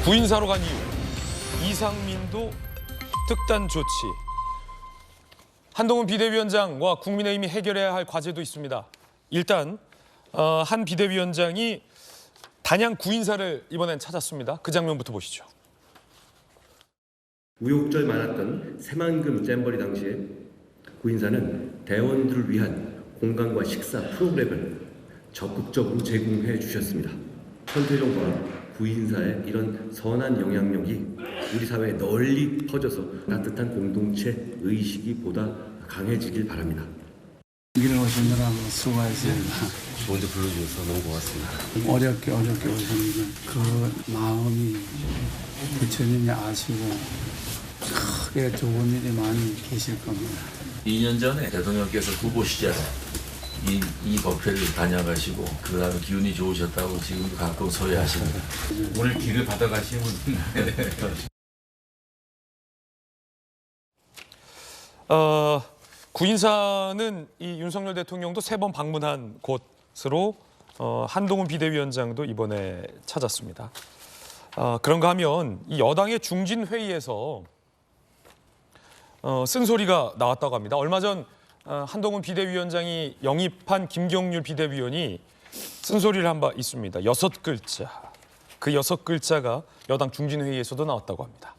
구인사로 간 이유, 이상민도 특단 조치. 한동훈 비대위원장과 국민의힘이 해결해야 할 과제도 있습니다. 일단 한 비대위원장이 단양 구인사를 이번엔 찾았습니다. 그 장면부터 보시죠. 우욕절 많았던 새만금 잼버리 당시에 구인사는 대원들을 위한 공간과 식사 프로그램을 적극적으로 제공해 주셨습니다. 선태종과 구인사의 이런 선한 영향력이 우리 사회에 널리 퍼져서 따뜻한 공동체 의식이 보다 강해지길 바랍니다. 밀어오시느라고 수고하셨습니다. 먼저 불러주셔서 너무 고맙습니다. 어렵게 오셨는데 그 마음이 부처님이 아시고 크게 좋은 일이 많이 계실 겁니다. 2년 전에 대통령께서 후보 시절에 이 법회를 다녀가시고 그 다음에 기운이 좋으셨다고 지금도 가끔 소개하십니다. 오늘 길을 받아가시는 분. 구인사는 이 윤석열 대통령도 3번 방문한 곳으로 한동훈 비대위원장도 이번에 찾았습니다. 그런가 하면 이 여당의 중진 회의에서 쓴소리가 나왔다고 합니다. 얼마 전 한동훈 비대위원장이 영입한 김경률 비대위원이 쓴소리를 한 바 있습니다. 6글자. 그 6글자가 여당 중진 회의에서도 나왔다고 합니다.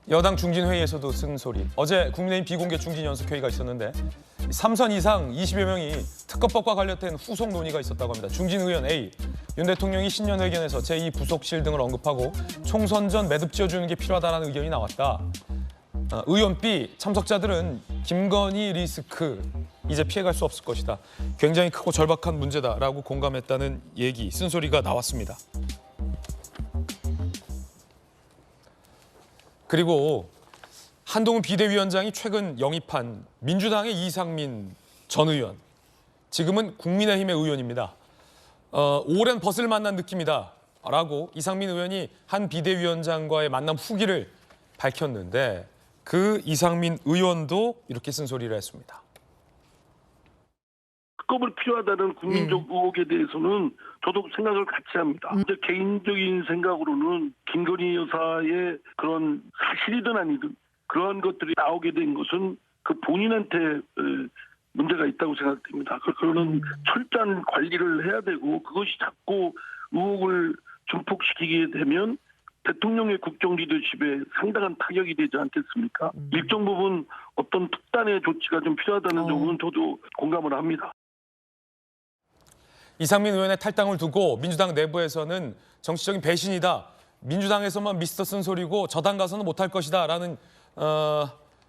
여당 중진 회의에서도 쓴소리. 어제 국민의힘 비공개 중진 연석회의가 있었는데 3선 이상 20여 명이 특검법과 관련된 후속 논의가 있었다고 합니다. 중진 의원 A, 윤 대통령이 신년회견에서 제2부속실 등을 언급하고 총선 전 매듭 지어주는 게 필요하다는 의견이 나왔다. 의원 B, 참석자들은 김건희 리스크 이제 피해갈 수 없을 것이다. 굉장히 크고 절박한 문제다라고 공감했다는 얘기, 쓴소리가 나왔습니다. 그리고 한동훈 비대위원장이 최근 영입한 민주당의 이상민 전 의원, 지금은 국민의힘의 의원입니다. 오랜 벗을 만난 느낌이다 라고 이상민 의원이 한 비대위원장과의 만남 후기를 밝혔는데 그 이상민 의원도 이렇게 쓴소리를 했습니다. 특검을 필요하다는 국민적 의혹에 대해서는 저도 생각을 같이 합니다. 제 개인적인 생각으로는 김건희 여사의 그런 사실이든 아니든 그러한 것들이 나오게 된 것은 그 본인한테 문제가 있다고 생각됩니다. 그거는 철저한 관리를 해야 되고 그것이 자꾸 의혹을 증폭시키게 되면 대통령의 국정 리더십에 상당한 타격이 되지 않겠습니까? 일정 부분 어떤 특단의 조치가 좀 필요하다는 점은 저도 공감을 합니다. 이상민 의원의 탈당을 두고 민주당 내부에서는 정치적인 배신이다. 민주당에서만 미스터 쓴소리고 저당 가서는 못할 것이다 라는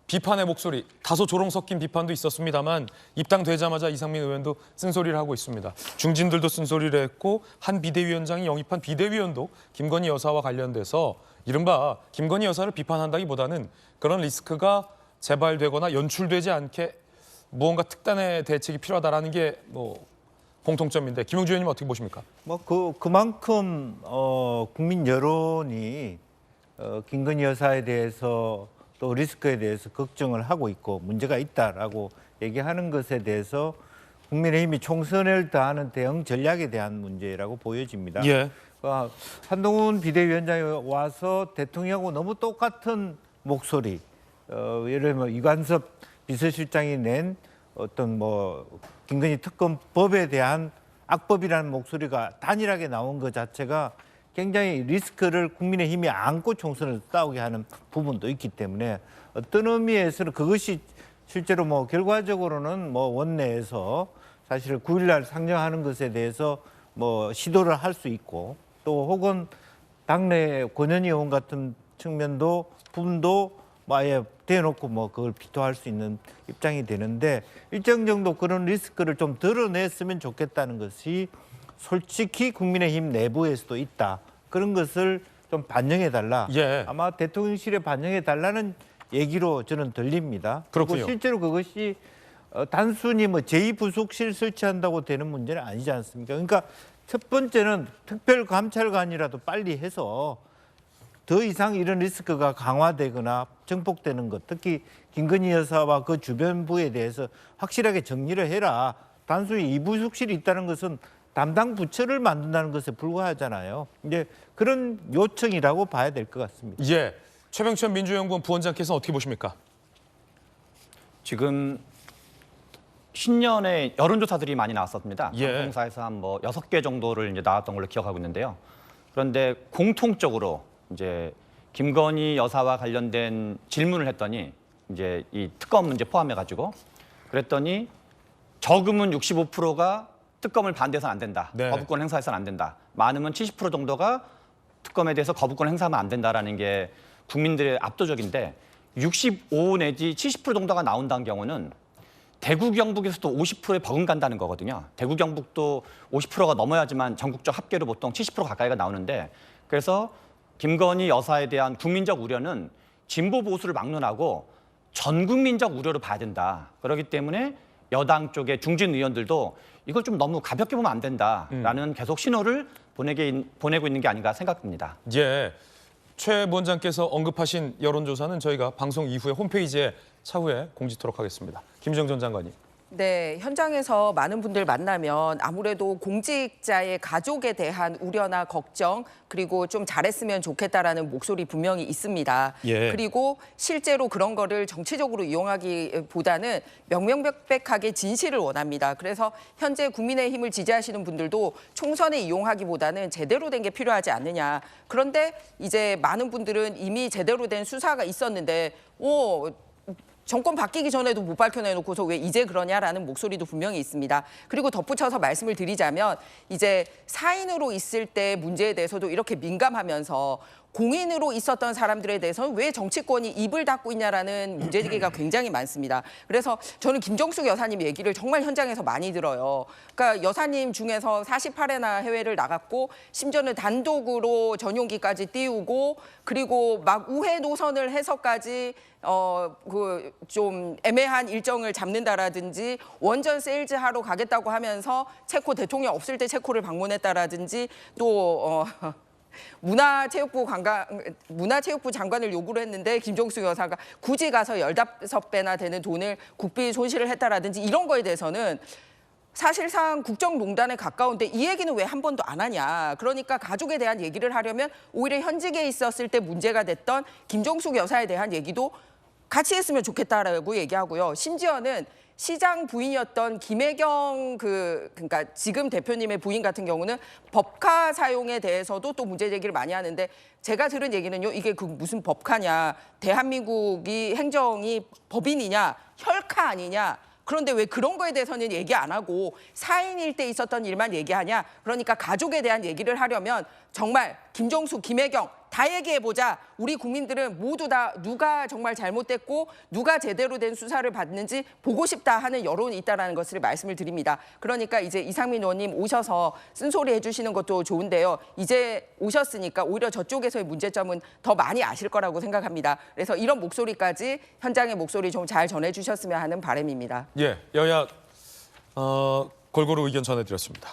비판의 목소리, 다소 조롱 섞인 비판도 있었습니다만 입당되자마자 이상민 의원도 쓴소리를 하고 있습니다. 중진들도 쓴소리를 했고 한 비대위원장이 영입한 비대위원도 김건희 여사와 관련돼서 이른바 김건희 여사를 비판한다기보다는 그런 리스크가 재발되거나 연출되지 않게 무언가 특단의 대책이 필요하다라는 게 공통점인데 김용주 의원님 어떻게 보십니까? 그만큼 국민 여론이 김건희 여사에 대해서 또 리스크에 대해서 걱정을 하고 있고 문제가 있다라고 얘기하는 것에 대해서 국민의힘이 총선을 다하는 대응 전략에 대한 문제라고 보여집니다. 예. 한동훈 비대위원장이 와서 대통령하고 너무 똑같은 목소리, 예를 들면 이관섭 비서실장이 낸 어떤 김건희 특검법에 대한 악법이라는 목소리가 단일하게 나온 것 자체가 굉장히 리스크를 국민의힘이 안고 총선을 싸우게 하는 부분도 있기 때문에 어떤 의미에서는 그것이 실제로 결과적으로는 원내에서 사실 9일날 상정하는 것에 대해서 시도를 할 수 있고 또 혹은 당내 권은희 의원 같은 부분도 아예 대놓고 그걸 비토할 수 있는 입장이 되는데 일정 정도 그런 리스크를 좀 드러냈으면 좋겠다는 것이 솔직히 국민의힘 내부에서도 있다. 그런 것을 좀 반영해달라. 예. 아마 대통령실에 반영해달라는 얘기로 저는 들립니다. 그렇군요. 그리고 실제로 그것이 단순히 제2부속실 설치한다고 되는 문제는 아니지 않습니까? 그러니까 첫 번째는 특별감찰관이라도 빨리 해서 더 이상 이런 리스크가 강화되거나 증폭되는 것, 특히 김건희 여사와 그 주변부에 대해서 확실하게 정리를 해라. 단순히 이부속실이 있다는 것은 담당 부처를 만든다는 것에 불과하잖아요. 이제 그런 요청이라고 봐야 될 것 같습니다. 예. 최병천 민주연구원 부원장께서 어떻게 보십니까? 지금 신년에 여론조사들이 많이 나왔었습니다. 예. 방송사에서 한 뭐 6개 정도를 이제 나왔던 걸로 기억하고 있는데요. 그런데 공통적으로 이제 김건희 여사와 관련된 질문을 했더니 이제 이 특검 문제 포함해가지고 그랬더니 적음은 65%가 특검을 반대해서는 안 된다. 네. 거부권 행사해서는 안 된다. 많으면 70% 정도가 특검에 대해서 거부권 행사하면 안 된다라는 게 국민들의 압도적인데 65 내지 70% 정도가 나온다는 경우는 대구 경북에서도 50%에 버금간다는 거거든요. 대구 경북도 50%가 넘어야지만 전국적 합계로 보통 70% 가까이가 나오는데 그래서 김건희 여사에 대한 국민적 우려는 진보 보수를 막론하고 전 국민적 우려로 봐야 된다. 그렇기 때문에 여당 쪽의 중진 의원들도 이걸 좀 너무 가볍게 보면 안 된다라는 계속 신호를 보내고 있는 게 아닌가 생각됩니다. 예. 최 부원장께서 언급하신 여론조사는 저희가 방송 이후에 홈페이지에 차후에 공지토록 하겠습니다. 김정전 장관님. 네, 현장에서 많은 분들 만나면 아무래도 공직자의 가족에 대한 우려나 걱정 그리고 좀 잘했으면 좋겠다라는 목소리 분명히 있습니다. 예. 그리고 실제로 그런 거를 정치적으로 이용하기보다는 명명백백하게 진실을 원합니다. 그래서 현재 국민의힘을 지지하시는 분들도 총선에 이용하기보다는 제대로 된 게 필요하지 않느냐. 그런데 이제 많은 분들은 이미 제대로 된 수사가 있었는데 정권 바뀌기 전에도 못 밝혀내놓고서 왜 이제 그러냐라는 목소리도 분명히 있습니다. 그리고 덧붙여서 말씀을 드리자면 이제 사인으로 있을 때 문제에 대해서도 이렇게 민감하면서 공인으로 있었던 사람들에 대해서는 왜 정치권이 입을 닫고 있냐라는 문제제기가 굉장히 많습니다. 그래서 저는 김정숙 여사님 얘기를 정말 현장에서 많이 들어요. 그러니까 여사님 중에서 48회나 해외를 나갔고 심지어는 단독으로 전용기까지 띄우고 그리고 막 우회 노선을 해서까지 좀 애매한 일정을 잡는다라든지 원전 세일즈 하러 가겠다고 하면서 체코 대통령 없을 때 체코를 방문했다라든지 또 문화체육부 장관을 요구를 했는데 김종숙 여사가 굳이 가서 15배나 되는 돈을 국비 손실을 했다라든지 이런 거에 대해서는 사실상 국정농단에 가까운데 이 얘기는 왜 한 번도 안 하냐. 그러니까 가족에 대한 얘기를 하려면 오히려 현직에 있었을 때 문제가 됐던 김종숙 여사에 대한 얘기도 같이 했으면 좋겠다라고 얘기하고요. 심지어는 시장 부인이었던 김혜경 그러니까 지금 대표님의 부인 같은 경우는 법카 사용에 대해서도 또 문제 제기를 많이 하는데 제가 들은 얘기는요. 이게 무슨 법카냐. 대한민국이 행정이 법인이냐. 혈카 아니냐. 그런데 왜 그런 거에 대해서는 얘기 안 하고 4인일 때 있었던 일만 얘기하냐. 그러니까 가족에 대한 얘기를 하려면 정말 김종숙, 김혜경 다 얘기해보자. 우리 국민들은 모두 다 누가 정말 잘못됐고 누가 제대로 된 수사를 받는지 보고 싶다 하는 여론이 있다는 것을 말씀을 드립니다. 그러니까 이제 이상민 의원님 오셔서 쓴소리 해주시는 것도 좋은데요. 이제 오셨으니까 오히려 저쪽에서의 문제점은 더 많이 아실 거라고 생각합니다. 그래서 이런 목소리까지 현장의 목소리 좀 잘 전해주셨으면 하는 바람입니다. 예, 여야 골고루 의견 전해드렸습니다.